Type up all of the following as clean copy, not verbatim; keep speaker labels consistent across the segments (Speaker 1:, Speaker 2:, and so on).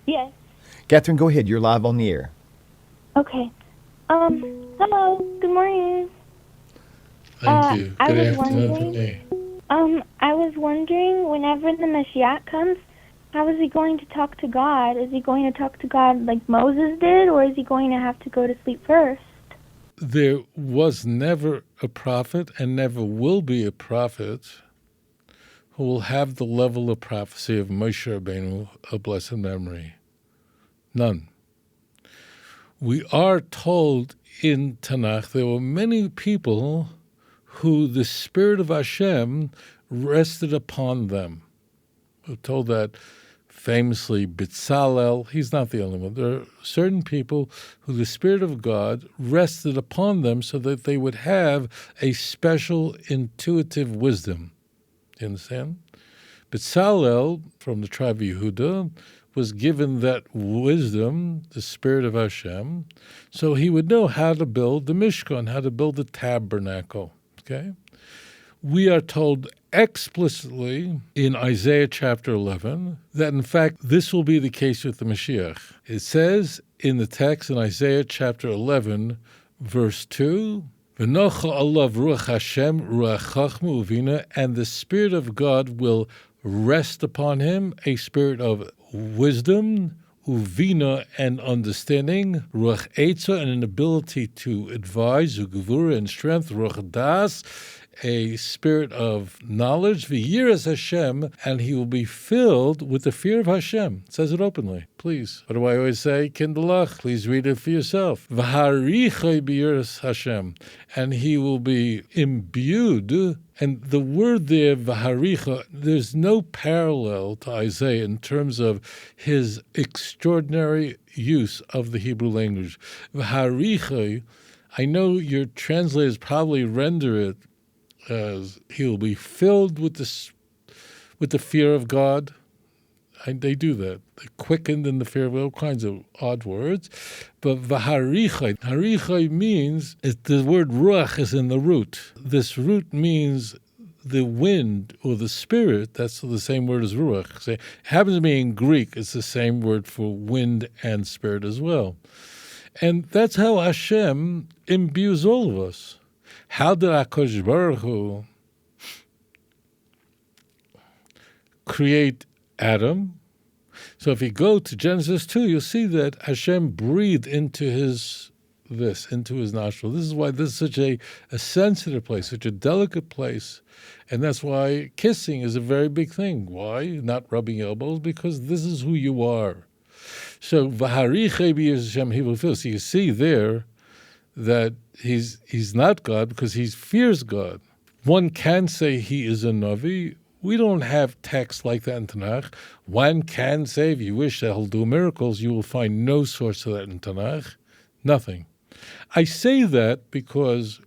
Speaker 1: Yes.
Speaker 2: Catherine, go ahead. You're live on the air.
Speaker 1: Okay. Hello. Good morning.
Speaker 3: Thank you.
Speaker 1: I
Speaker 3: Good
Speaker 1: was
Speaker 3: afternoon for
Speaker 1: wondering,
Speaker 3: me.
Speaker 1: whenever the Mashiach comes, how is he going to talk to God? Is he going to talk to God like Moses did, or is he going to have to go to sleep first?
Speaker 3: There was never a prophet and never will be a prophet who will have the level of prophecy of Moshe Rabbeinu of blessed memory. None. We are told in Tanakh there were many people who the Spirit of Hashem rested upon them. We're told that famously Bitzalel, he's not the only one. There are certain people who the Spirit of God rested upon them so that they would have a special intuitive wisdom. You understand? Bitzalel, from the tribe of Yehuda, was given that wisdom, the Spirit of Hashem, so he would know how to build the Mishkan, how to build the tabernacle. Okay? We are told explicitly in Isaiah chapter 11 that, in fact, this will be the case with the Mashiach. It says in the text in Isaiah chapter 11, verse 2, V'nocha alav ruach Hashem ruach chachma uvina, and the Spirit of God will rest upon him, a spirit of wisdom, uvina, and understanding, ruach etza, and an ability to advise, ugevura, and strength, ruach das, a spirit of knowledge, v'yiras Hashem, and he will be filled with the fear of Hashem. It says it openly. Please. What do I always say? Kindlech. Please read it for yourself. V'harichai b'yiras Hashem, and he will be imbued. And the word there, v'haricha, there's no parallel to Isaiah in terms of his extraordinary use of the Hebrew language. V'haricha, I know your translators probably render it as he will be filled with the fear of God. They do that. They're quickened in the fear of all kinds of odd words. But v'harichai, harichai means, the word ruach is in the root. This root means the wind or the spirit. That's the same word as ruach. It happens to be in Greek. It's the same word for wind and spirit as well. And that's how Hashem imbues all of us. How did HaKadosh Baruch Hu create Adam? So if you go to Genesis 2, you'll see that Hashem breathed into his nostril. This is why this is such a sensitive place, such a delicate place. And that's why kissing is a very big thing. Why? Not rubbing elbows, because this is who you are. So V'harichei b'yiras Hashem, he will fill. So you see there that he's not God because he fears God. One can say he is a Navi. We don't have texts like that in Tanakh. One can say, if you wish, that he'll do miracles. You will find no source of that in Tanakh. Nothing. I say that because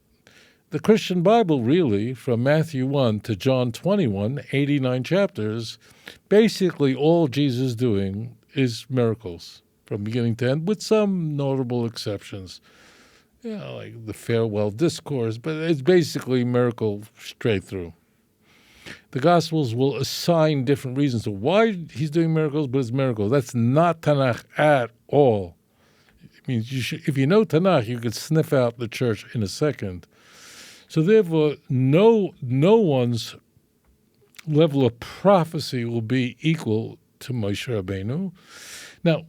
Speaker 3: the Christian Bible really, from Matthew 1 to John 21, 89 chapters, basically all Jesus is doing is miracles from beginning to end, with some notable exceptions. Like the farewell discourse, but it's basically miracle straight through. The Gospels will assign different reasons to why he's doing miracles, but it's miracles. That's not Tanakh at all. It means if you know Tanakh, you could sniff out the church in a second. So therefore, no one's level of prophecy will be equal to Moshe Rabbeinu. Now,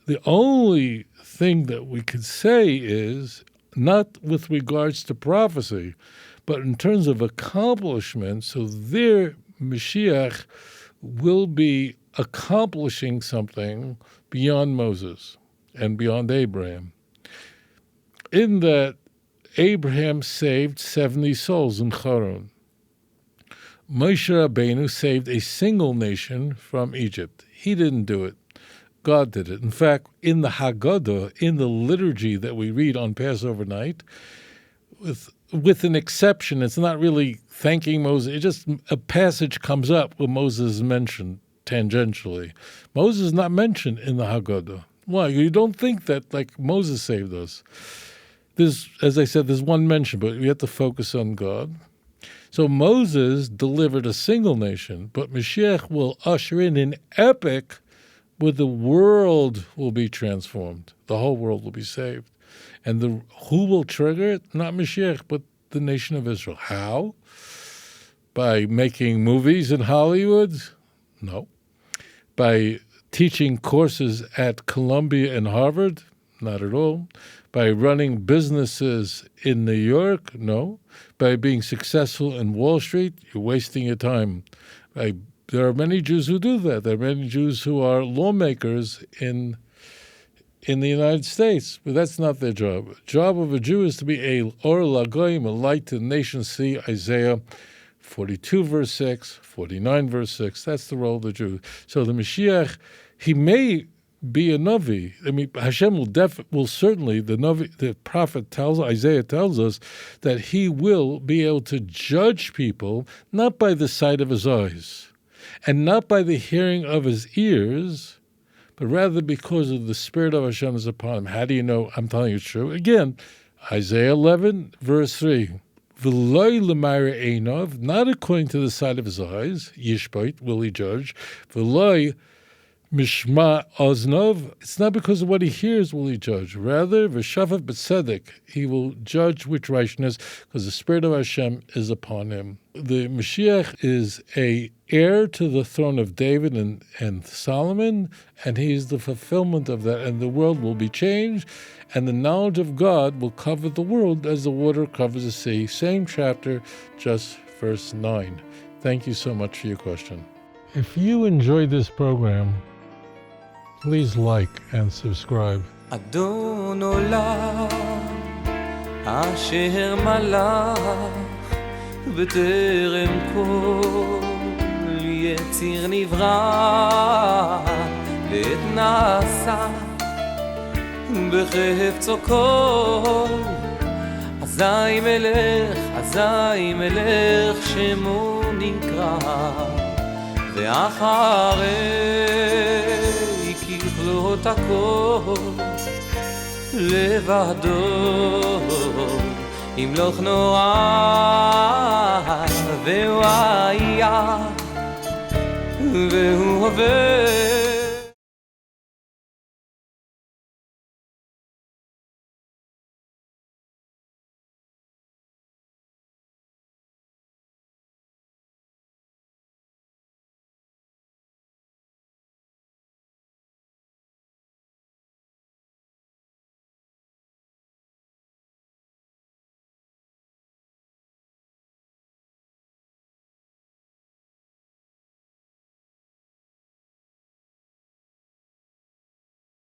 Speaker 3: the only thing that we could say is, not with regards to prophecy, but in terms of accomplishment, so their Mashiach will be accomplishing something beyond Moses and beyond Abraham. In that, Abraham saved 70 souls in Haran. Moshe Rabbeinu saved a single nation from Egypt. He didn't do it. God did it. In fact, in the Haggadah, in the liturgy that we read on Passover night, with an exception, it's not really thanking Moses. It just, a passage comes up where Moses is mentioned tangentially. Moses is not mentioned in the Haggadah. Why? You don't think that, like, Moses saved us. There's, as I said, there's one mention, but we have to focus on God. So Moses delivered a single nation, but Mashiach will usher in an epic where the world will be transformed. The whole world will be saved. And who will trigger it? Not Mashiach, but the nation of Israel. How? By making movies in Hollywood? No. By teaching courses at Columbia and Harvard? Not at all. By running businesses in New York? No. By being successful in Wall Street? You're wasting your time. There are many Jews who do that. There are many Jews who are lawmakers in the United States, but that's not their job. The job of a Jew is to be a or lagoyim, a light to the nations. See Isaiah 42 verse 6, 49 verse 6. That's the role of the Jew. So the Mashiach, he may be a Navi. I mean, Hashem will certainly, the prophet Isaiah tells us that he will be able to judge people not by the sight of his eyes and not by the hearing of his ears, but rather because of the Spirit of Hashem is upon him. How do you know I'm telling you it's true? Again, Isaiah 11, verse 3. V'loi l'mayre einov, not according to the sight of his eyes, yishbait, will he judge. V'loi mishma oznov, it's not because of what he hears will he judge. Rather, v'shafat b'tzedek, he will judge with righteousness because the Spirit of Hashem is upon him. The Mashiach is a heir to the throne of David and Solomon, and he is the fulfillment of that, and the world will be changed, and the knowledge of God will cover the world as the water covers the sea. Same chapter, just verse 9. Thank you so much for your question. If you enjoyed this program, please like and subscribe.
Speaker 4: אדון עולם אשר מלך בטרם כל יציר נברא לעת נעשה בחפצו כל אזי מלך שמו נקרא ואחרי ככלות הכל לבדו ימלוך נורא והוא היה והוא עובד